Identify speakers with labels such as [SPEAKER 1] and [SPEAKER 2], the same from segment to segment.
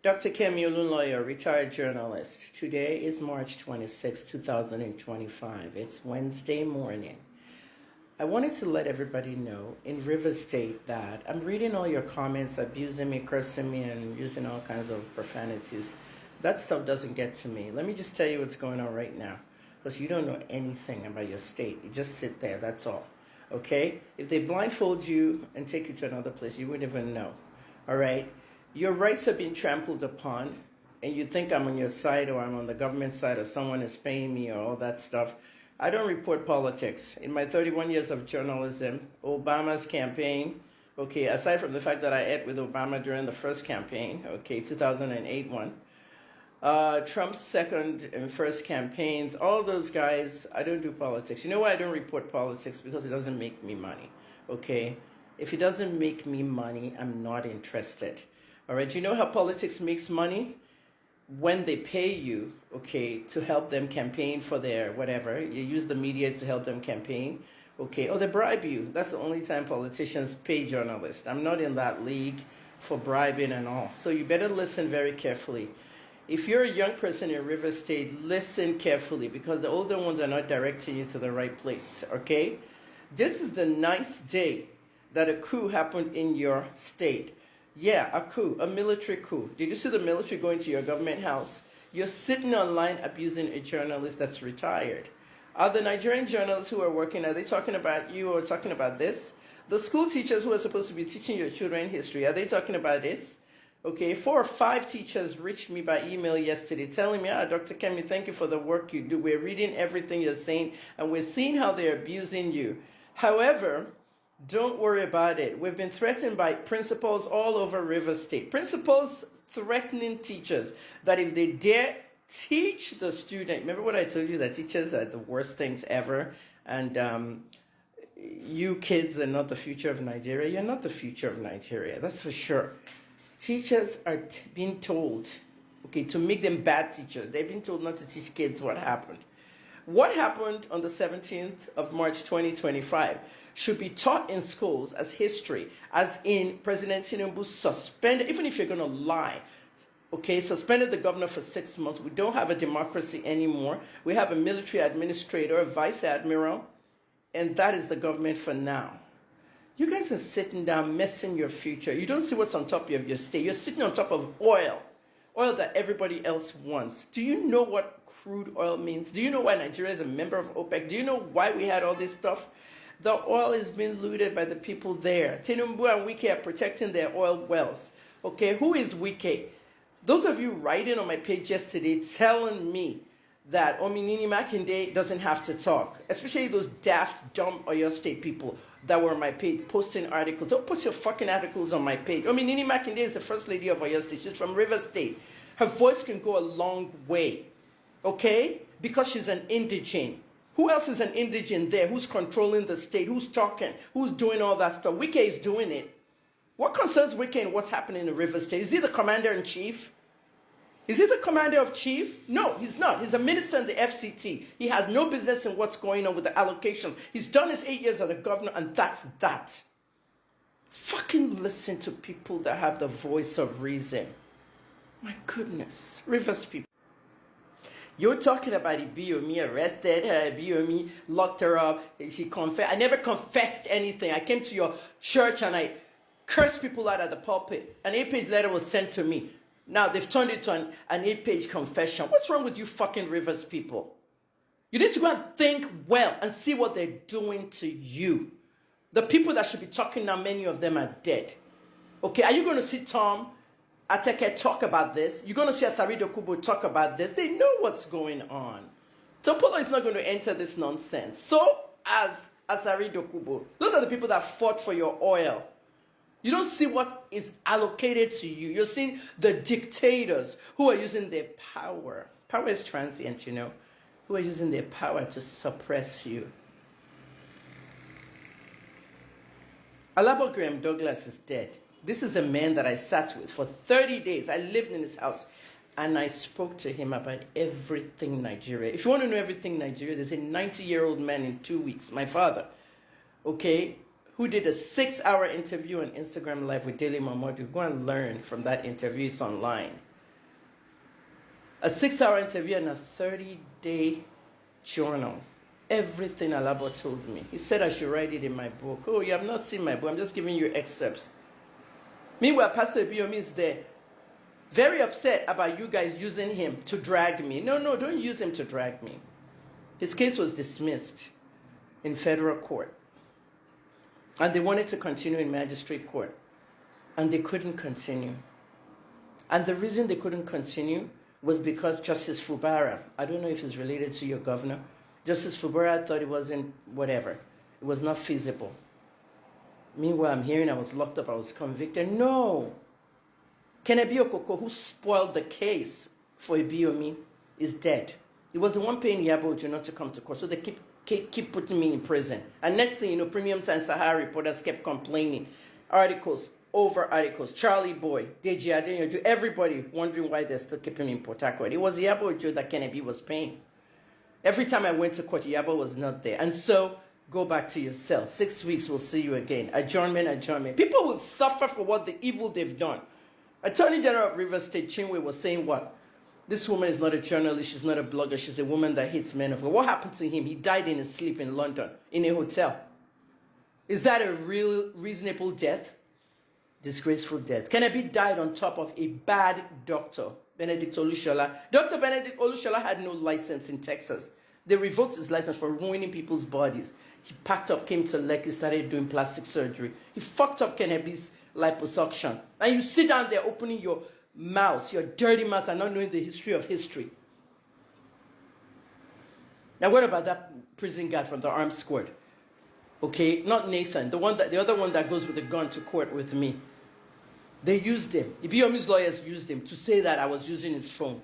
[SPEAKER 1] Dr. Kemi Olunloyo, retired journalist. Today is March 26, 2025. It's Wednesday morning. I wanted to let everybody know in River State that I'm reading all your comments, abusing me, cursing me, and using all kinds of profanities. That stuff doesn't get to me. Let me just tell you what's going on right now, because you don't know anything about your state. You just sit there, that's all. Okay? If they blindfold you and take you to another place, you wouldn't even know. All right? Your rights are being trampled upon, and you think I'm on your side or I'm on the government side or someone is paying me or all that stuff. I don't report politics. In my 31 years of journalism, Obama's campaign, okay, aside from the fact that I ate with Obama during the first campaign, okay, 2008 one, Trump's second and first campaigns, all those guys, I don't do politics. You know why I don't report politics? Because it doesn't make me money, okay? If it doesn't make me money, I'm not interested. All right, you know how politics makes money? When they pay you, okay, to help them campaign for their whatever. You use the media to help them campaign, okay, or they bribe you. That's the only time politicians pay journalists. I'm not in that league for bribing and all. So you better listen very carefully. If you're a young person in River State, listen carefully, because the older ones are not directing you to the right place, okay? This is the 9th day that a coup happened in your state. Yeah, a coup, a military coup. Did you see the military going to your government house? You're sitting online abusing a journalist that's retired. Are the Nigerian journalists who are working, are they talking about you or talking about this? The school teachers who are supposed to be teaching your children history, are they talking about this? Okay, 4 or 5 teachers reached me by email yesterday telling me, Dr. Kemi, thank you for the work you do. We're reading everything you're saying and we're seeing how they're abusing you. However, don't worry about it. We've been threatened by principals all over River State. Principals threatening teachers that if they dare teach the student, remember what I told you, that teachers are the worst things ever, and you kids are not the future of Nigeria. You're not the future of Nigeria, that's for sure. Teachers are being told, okay, to make them bad teachers. They've been told not to teach kids what happened. What happened on the 17th of March 2025 should be taught in schools as history, as in President Tinubu suspended, even if you're going to lie, okay, suspended the governor for 6 months. We don't have a democracy anymore. We have a military administrator, a vice admiral, and that is the government for now. You guys are sitting down messing your future. You don't see what's on top of your state. You're sitting on top of oil that everybody else wants. Do you know what crude oil means? Do you know why Nigeria is a member of OPEC? Do you know why we had all this stuff? The oil is being looted by the people there. Tinubu and Wike are protecting their oil wells. Okay, who is Wike? Those of you writing on my page yesterday telling me that Ominini Makinde doesn't have to talk, especially those daft, dumb Oyo State people that were on my page posting articles. Don't put your fucking articles on my page. Ominini Makinde is the first lady of Oyo State. She's from River State. Her voice can go a long way, okay? Because she's an indigene. Who else is an indigene there? Who's controlling the state? Who's talking? Who's doing all that stuff? Wike is doing it. What concerns Wike and what's happening in River State? Is he the commander-in-chief? Is he the commander-in-chief? No, he's not. He's a minister in the FCT. He has no business in what's going on with the allocations. He's done his 8 years as a governor, and that's that. Fucking listen to people that have the voice of reason. My goodness. Rivers people. You're talking about Ibiomi arrested her, Ibiomi locked her up, she confessed. I never confessed anything. I came to your church and I cursed people out at the pulpit. An 8-page letter was sent to me. Now they've turned it to an 8-page confession. What's wrong with you fucking Rivers people? You need to go and think well and see what they're doing to you. The people that should be talking now, many of them are dead. Okay, are you going to see Tom Ateke talk about this? You're going to see Asari Dokubo talk about this. They know what's going on. Topolo is not going to enter this nonsense. So as Asari Dokubo, those are the people that fought for your oil. You don't see what is allocated to you. You're seeing the dictators who are using their power. Power is transient, you know. Who are using their power to suppress you. Alabo Graham Douglas is dead. This is a man that I sat with for 30 days. I lived in his house and I spoke to him about everything Nigeria. If you want to know everything Nigeria, there's a 90-year-old man in 2 weeks, my father, okay, who did a 6-hour interview on Instagram Live with Daily Mamodu. Go and learn from that interview. It's online. A 6-hour interview and a 30-day journal. Everything Alabo told me. He said I should write it in my book. Oh, you have not seen my book. I'm just giving you excerpts. Meanwhile, Pastor Ebiomi is there, very upset about you guys using him to drag me. No, don't use him to drag me. His case was dismissed in federal court. And they wanted to continue in magistrate court. And they couldn't continue. And the reason they couldn't continue was because Justice Fubara, I don't know if it's related to your governor, Justice Fubara thought it wasn't whatever. It was not feasible. Meanwhile, I'm hearing I was locked up, I was convicted. No. Kennedy Okoko, who spoiled the case for Ebiomi, is dead. He was the one paying Yabo Ojo not to come to court, so they keep putting me in prison. And next thing you know, Premium Times Sahara reporters kept complaining. Articles over articles. Charlie Boy, Deji Adeyanju, everybody wondering why they're still keeping him in Port Harcourt. It was Yabo Ojo that Kennedy was paying. Every time I went to court, Yabo was not there. And so, go back to your cell. 6 weeks, we'll see you again. Adjournment. People will suffer for what the evil they've done. Attorney General of Rivers State, Chinwe, was saying what? This woman is not a journalist, she's not a blogger, she's a woman that hates men of God. What happened to him? He died in his sleep in London, in a hotel. Is that a real, reasonable death? Disgraceful death. Kennedy died on top of a bad doctor, Benedict Olushola. Dr. Benedict Olushola had no license in Texas. They revoked his license for ruining people's bodies. He packed up, came to Lekki, started doing plastic surgery. He fucked up Kennedy's liposuction. And you sit down there opening your mouth, your dirty mouth, and not knowing the history of history. Now, what about that prison guard from the armed squad? Okay, not Nathan, the other one that goes with the gun to court with me. They used him. Ibiomi's lawyers used him to say that I was using his phone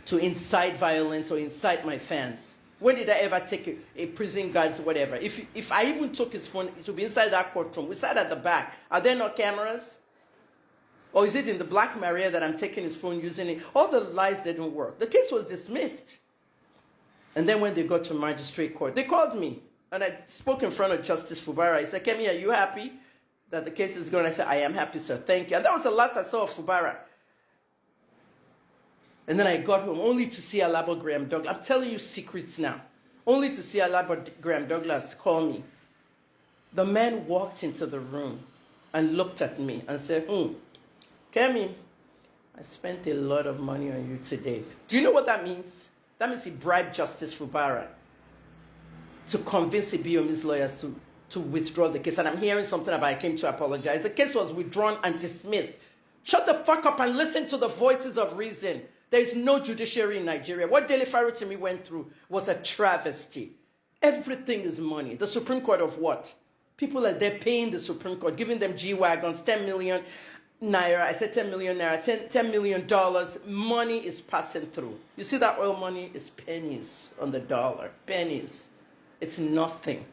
[SPEAKER 1] to incite violence or incite my fans. When did I ever take a prison guard's whatever? If I even took his phone, it would be inside that courtroom. We sat at the back. Are there no cameras? Or is it in the Black Maria that I'm taking his phone, using it? All the lies didn't work. The case was dismissed. And then when they got to magistrate court, they called me. And I spoke in front of Justice Fubara. He said, Kemi, are you happy that the case is going? I said, I am happy, sir. Thank you. And that was the last I saw of Fubara. And then I got home only to see Alabo Graham Douglas. I'm telling you secrets now. Only to see Alabo Graham Douglas call me. The man walked into the room and looked at me and said, Kemi, I spent a lot of money on you today. Do you know what that means? That means he bribed Justice Fubara to convince Ibiomi's lawyers to withdraw the case. And I'm hearing something about I came to apologize. The case was withdrawn and dismissed. Shut the fuck up and listen to the voices of reason. There is no judiciary in Nigeria. What Dele Farotimi went through was a travesty. Everything is money. The Supreme Court of what? People are there paying the Supreme Court, giving them G-Wagons, 10 million naira. I said 10 million naira, $10 million. Money is passing through. You see that oil money is pennies on the dollar. Pennies. It's nothing.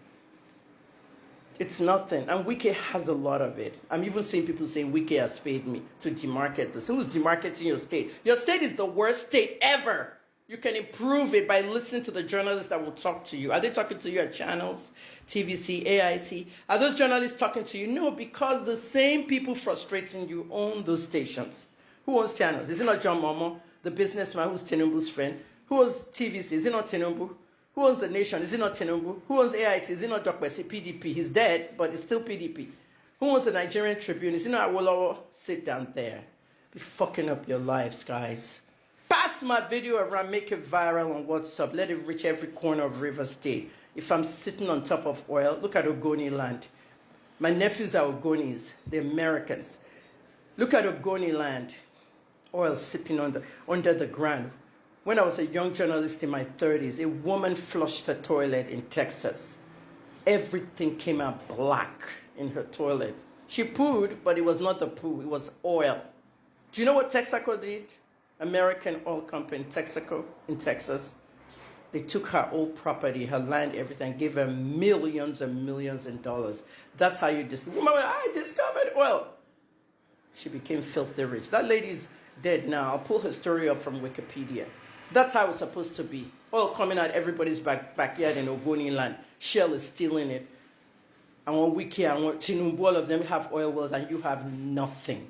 [SPEAKER 1] It's nothing. And Wike has a lot of it. I'm even seeing people saying Wike has paid me to demarket this. Who's demarketing your state? Your state is the worst state ever. You can improve it by listening to the journalists that will talk to you. Are they talking to you at channels, TVC, AIC? Are those journalists talking to you? No, because the same people frustrating you own those stations. Who owns channels? Is it not John Momo, the businessman who's Tinubu's friend? Who owns TVC? Is it not Tinubu? Who owns The Nation? Is it not Tinubu? Who owns AIT? Is it not Dokwesi? PDP? He's dead, but it's still PDP. Who owns the Nigerian Tribune? Is it not Awolowo? Sit down there. Be fucking up your lives, guys. Pass my video around, make it viral on WhatsApp. Let it reach every corner of River State. If I'm sitting on top of oil, look at Ogoni land. My nephews are Ogonis. They're Americans. Look at Ogoni land. Oil sipping under the ground. When I was a young journalist in my 30s, a woman flushed her toilet in Texas. Everything came out black in her toilet. She pooed, but it was not the poo, it was oil. Do you know what Texaco did? American oil company, Texaco in Texas. They took her old property, her land, everything, gave her millions and millions of dollars. That's how you just, woman, I discovered oil. She became filthy rich. That lady's dead now. I'll pull her story up from Wikipedia. That's how it's supposed to be. Oil coming out everybody's backyard in Ogoni land. Shell is stealing it. I want Wiki, I want Tinubu, all of them have oil wells, and you have nothing.